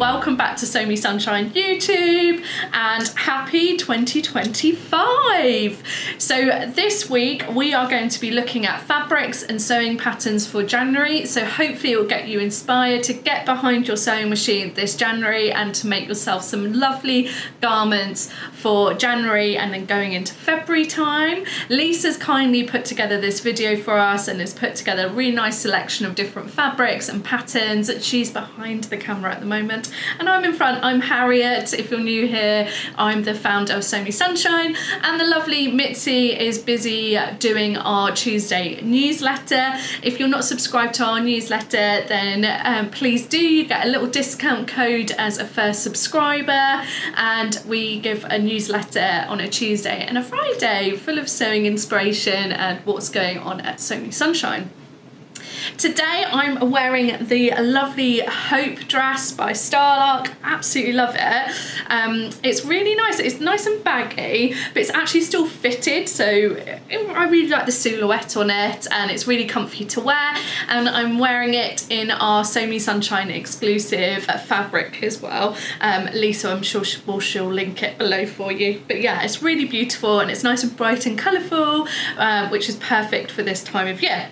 welcome back to Sew Me Sunshine YouTube and happy 2025. So this week we are going to be looking at fabrics and sewing patterns for January, so hopefully it will get you inspired to get behind your sewing machine this January and to make yourself some lovely garments for January and then going into February time. Lisa's kindly put together this video for us and has put together a really nice selection of different fabrics and patterns. She's behind the camera at the moment and I'm in front. I'm Harriet. If you're new here, I'm the founder of Sew Me Sunshine, and the lovely Mitzi is busy doing our Tuesday newsletter. If you're not subscribed to our newsletter, then please do. You get a little discount code as a first subscriber, and we give a newsletter on a Tuesday and a Friday full of sewing inspiration and what's going on at Sew Me Sunshine. Today I'm wearing the lovely Hope dress by Starlark. Absolutely love it. It's really nice. It's nice and baggy, but it's actually still fitted, so I really like the silhouette on it and it's really comfy to wear, and I'm wearing it in our Sew Me Sunshine exclusive fabric as well. Lisa, I'm sure she'll link it below for you, but yeah, it's really beautiful and it's nice and bright and colourful, which is perfect for this time of year.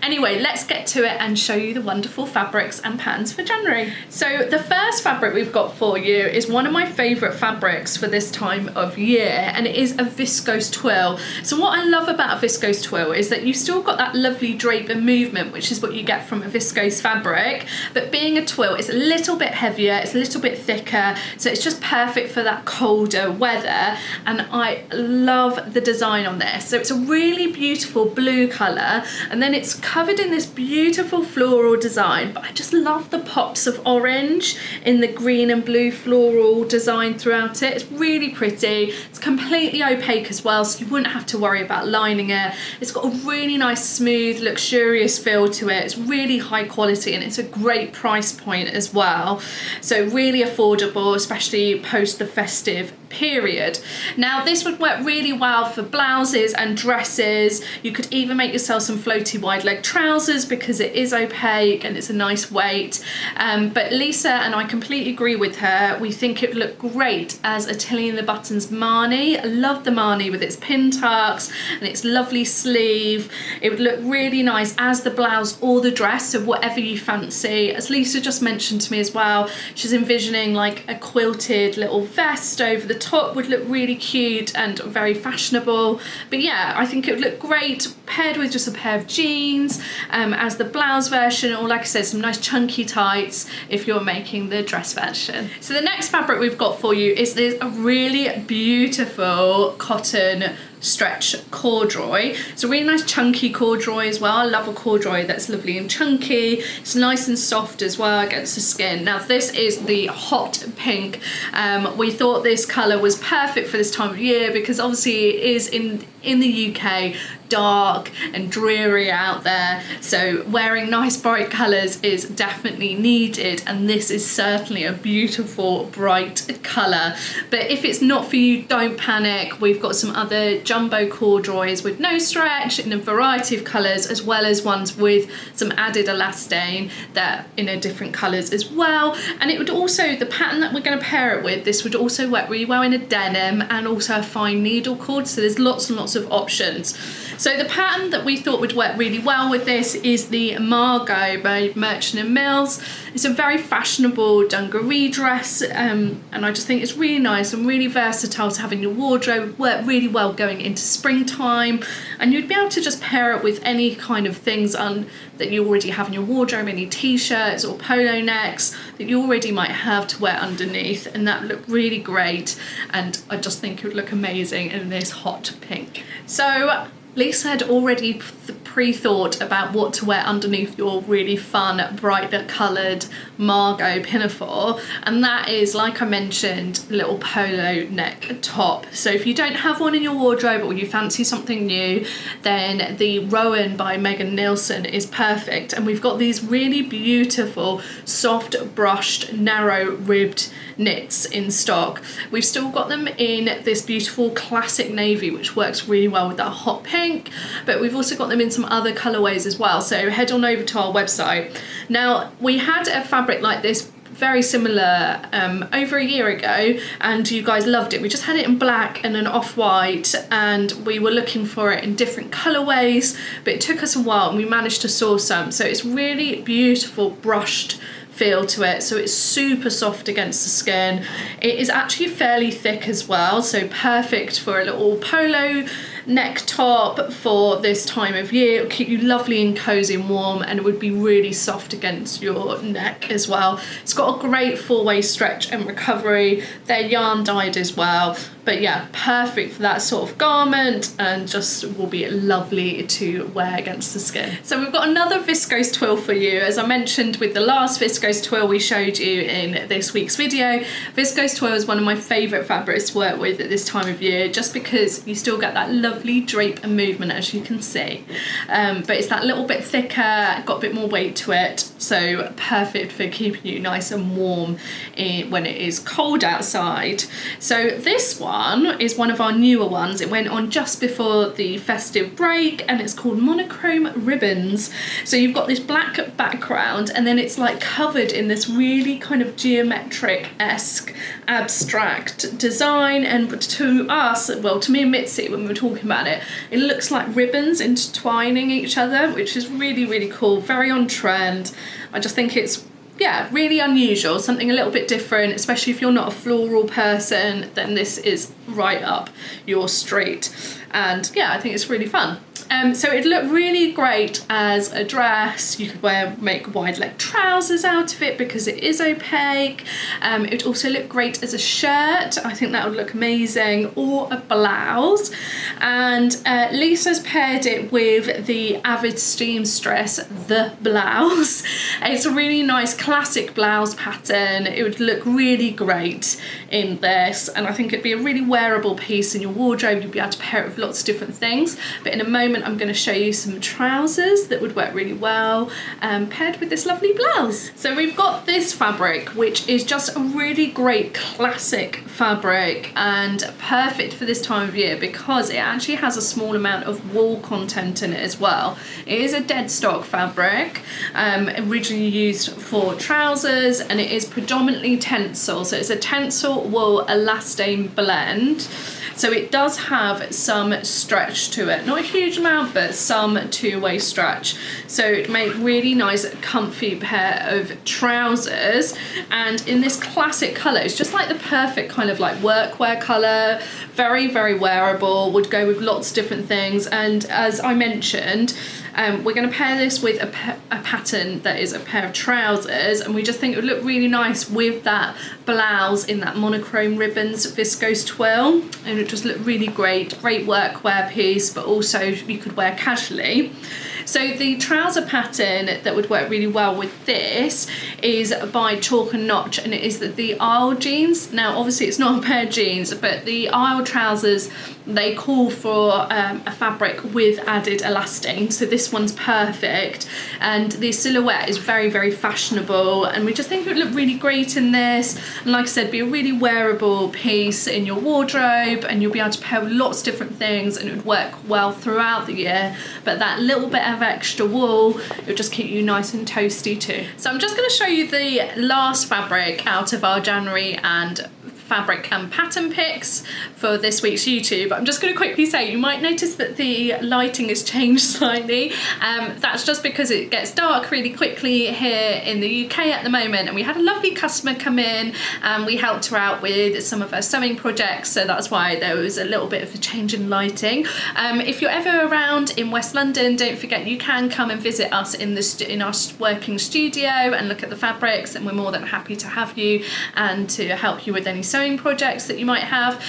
Anyway, let's get to it and show you the wonderful fabrics and patterns for January. So the first fabric we've got for you is one of my favourite fabrics for this time of year, and it is a viscose twill. So what I love about a viscose twill is that you've still got that lovely drape and movement, which is what you get from a viscose fabric, but being a twill, it's a little bit heavier, it's a little bit thicker, so it's just perfect for that colder weather, and I love the design on this. So it's a really beautiful blue colour, and then it's covered in this beautiful floral design, but I just love the pops of orange in the green and blue floral design throughout it. It's really pretty. It's completely opaque as well, so you wouldn't have to worry about lining it. It's got a really nice, smooth, luxurious feel to it. It's really high quality and it's a great price point as well. So really affordable, especially post the festive period. Now this would work really well for blouses and dresses. You could even make yourself some floaty wide leg trousers because it is opaque and it's a nice weight. But Lisa and I completely agree with her. We think it would look great as a Tilly and the Buttons Marnie. I love the Marnie with its pin tucks and its lovely sleeve. It would look really nice as the blouse or the dress, so whatever you fancy. As Lisa just mentioned to me as well, she's envisioning like a quilted little vest over the top would look really cute and very fashionable. But yeah, I think it would look great paired with just a pair of jeans as the blouse version, or like I said, some nice chunky tights if you're making the dress version. So the next fabric we've got for you is this really beautiful cotton stretch corduroy. It's a really nice chunky corduroy as well. I love a corduroy that's lovely and chunky. It's nice and soft as well against the skin. Now this is the hot pink. We thought this colour was perfect for this time of year because obviously it is in the UK dark and dreary out there, so wearing nice bright colours is definitely needed, and this is certainly a beautiful bright colour. But if it's not for you, don't panic. We've got some other jumbo corduroys with no stretch in a variety of colours, as well as ones with some added elastin that in a different colours as well. And it would also, the pattern that we're going to pair it with, this would also work really well in a denim and also a fine needle cord, so there's lots and lots of options. So the pattern that we thought would work really well with this is the Margot by Merchant & Mills. It's a very fashionable dungaree dress, and I just think it's really nice and really versatile to have in your wardrobe. Work really well going into springtime, and you'd be able to just pair it with any kind of things that you already have in your wardrobe, any t-shirts or polo necks that you already might have to wear underneath, and that would look really great, and I just think it would look amazing in this hot pink. So Lisa had already pre-thought about what to wear underneath your really fun, bright coloured Margot pinafore, and that is, like I mentioned, a little polo neck top. So if you don't have one in your wardrobe or you fancy something new, then the Rowan by Nielsen is perfect. And we've got these really beautiful, soft brushed, narrow ribbed knits in stock. We've still got them in this beautiful classic navy, which works really well with that hot pink, but we've also got them in some other colorways as well, so head on over to our website. Now, we had a fabric like this very similar over a year ago, and you guys loved it. We just had it in black and an off-white, and we were looking for it in different colourways, but it took us a while and we managed to source some. So it's really beautiful brushed feel to it, so it's super soft against the skin. It is actually fairly thick as well, so perfect for a little polo neck top for this time of year. It'll keep you lovely and cozy and warm, and it would be really soft against your neck as well. It's got a great four-way stretch and recovery. They're yarn dyed as well, but yeah, perfect for that sort of garment, and just will be lovely to wear against the skin. So we've got another viscose twill for you. As I mentioned with the last viscose twill we showed you in this week's video, viscose twill is one of my favourite fabrics to work with at this time of year, just because you still get that lovely drape and movement, as you can see, but it's that little bit thicker, got a bit more weight to it, so perfect for keeping you nice and warm when it is cold outside. So this one is one of our newer ones. It went on just before the festive break, and it's called Monochrome Ribbons. So you've got this black background, and then it's like covered in this really kind of geometric-esque abstract design, and to us, well, to me and Mitzi, when we were talking about it, it looks like ribbons intertwining each other, which is really, really cool, very on trend. I just think it's, yeah, really unusual, something a little bit different, especially if you're not a floral person, then this is right up your street. And yeah, I think it's really fun. So it'd look really great as a dress. You could make wide leg trousers out of it because it is opaque. It'd also look great as a shirt. I think that would look amazing, or a blouse. And Lisa's paired it with the Avid Seamstress, the blouse. It's a really nice classic blouse pattern. It would look really great in this, and I think it'd be a really wearable piece in your wardrobe. You'd be able to pair it with lots of different things. But in a moment I'm going to show you some trousers that would work really well paired with this lovely blouse. So we've got this fabric, which is just a really great classic fabric and perfect for this time of year because it actually has a small amount of wool content in it as well. It is a Deadstock fabric, originally used for trousers, and it is predominantly Tencel. So it's a Tencel wool elastin blend. So it does have some stretch to it, not a huge amount, but some two-way stretch. So it make really nice, comfy pair of trousers. And in this classic colour, it's just like the perfect kind of like workwear colour. Very, very wearable, would go with lots of different things. And as I mentioned, we're going to pair this with a pattern that is a pair of trousers, and we just think it would look really nice with that blouse in that monochrome ribbons viscose twill, and it just look really great workwear piece, but also you could wear casually. So the trouser pattern that would work really well with this is by Chalk and Notch, and it is the aisle jeans. Now obviously it's not a pair of jeans, but the aisle trousers, they call for a fabric with added elastin, so this one's perfect, and the silhouette is very, very fashionable, and we just think it would look really great in this, and like I said, be a really wearable piece in your wardrobe, and you'll be able to pair with lots of different things, and it would work well throughout the year. But that little bit of extra wool, it would just keep you nice and toasty too. So I'm just going to show you the last fabric out of our January and fabric and pattern picks for this week's YouTube. I'm just going to quickly say, you might notice that the lighting has changed slightly. That's just because it gets dark really quickly here in the UK at the moment, and we had a lovely customer come in and we helped her out with some of her sewing projects, so that's why there was a little bit of a change in lighting. If you're ever around in West London, don't forget you can come and visit us in our working studio and look at the fabrics, and we're more than happy to have you and to help you with any sewing projects that you might have.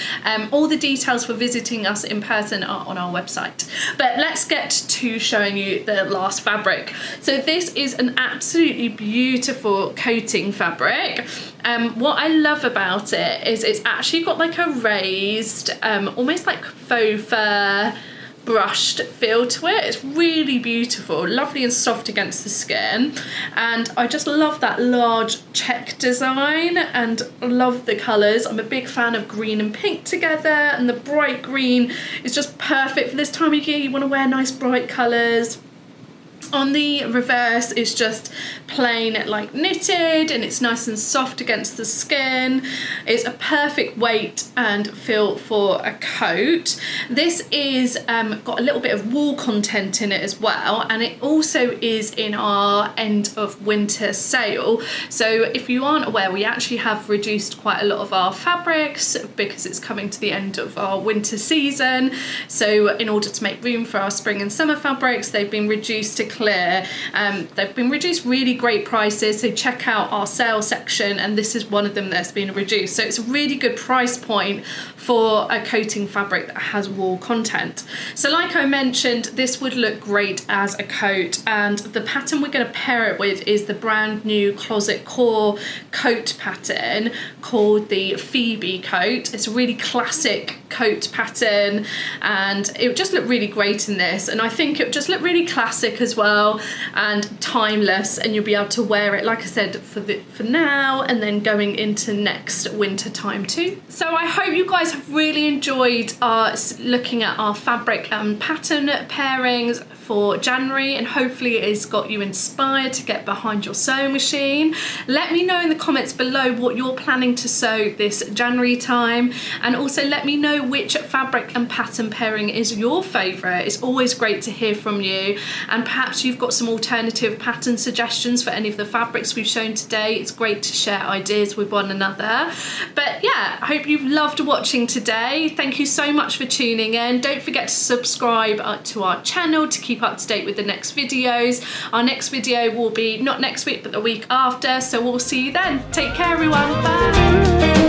All the details for visiting us in person are on our website. But let's get to showing you the last fabric. So this is an absolutely beautiful coating fabric. What I love about it is it's actually got like a raised, almost like faux fur brushed feel to it. It's really beautiful, lovely and soft against the skin, and I just love that large check design and love the colours. I'm a big fan of green and pink together, and the bright green is just perfect for this time of year. You want to wear nice bright colours. On the reverse, it's just plain like knitted, and it's nice and soft against the skin. It's a perfect weight and feel for a coat. This is got a little bit of wool content in it as well, and it also is in our end of winter sale. So if you aren't aware, we actually have reduced quite a lot of our fabrics because it's coming to the end of our winter season. So in order to make room for our spring and summer fabrics, they've been reduced to clear. They've been reduced really great prices, so check out our sale section, and this is one of them that's been reduced. So it's a really good price point for a coating fabric that has wool content. So like I mentioned, this would look great as a coat, and the pattern we're going to pair it with is the brand new Closet Core coat pattern called the Phoebe coat. It's a really classic coat pattern, and it would just look really great in this, and I think it would just look really classic as well and timeless, and you'll be able to wear it, like I said, for now and then going into next winter time too. So I hope you guys have really enjoyed looking at our fabric and pattern pairings for January, and hopefully it has got you inspired to get behind your sewing machine. Let me know in the comments below what you're planning to sew this January time, and also let me know which fabric and pattern pairing is your favourite. It's always great to hear from you, and perhaps you've got some alternative pattern suggestions for any of the fabrics we've shown today. It's great to share ideas with one another. But yeah, I hope you've loved watching today. Thank you so much for tuning in. Don't forget to subscribe to our channel to keep up to date with the next videos. Our next video will be not next week but the week after, so we'll see you then. Take care everyone, bye.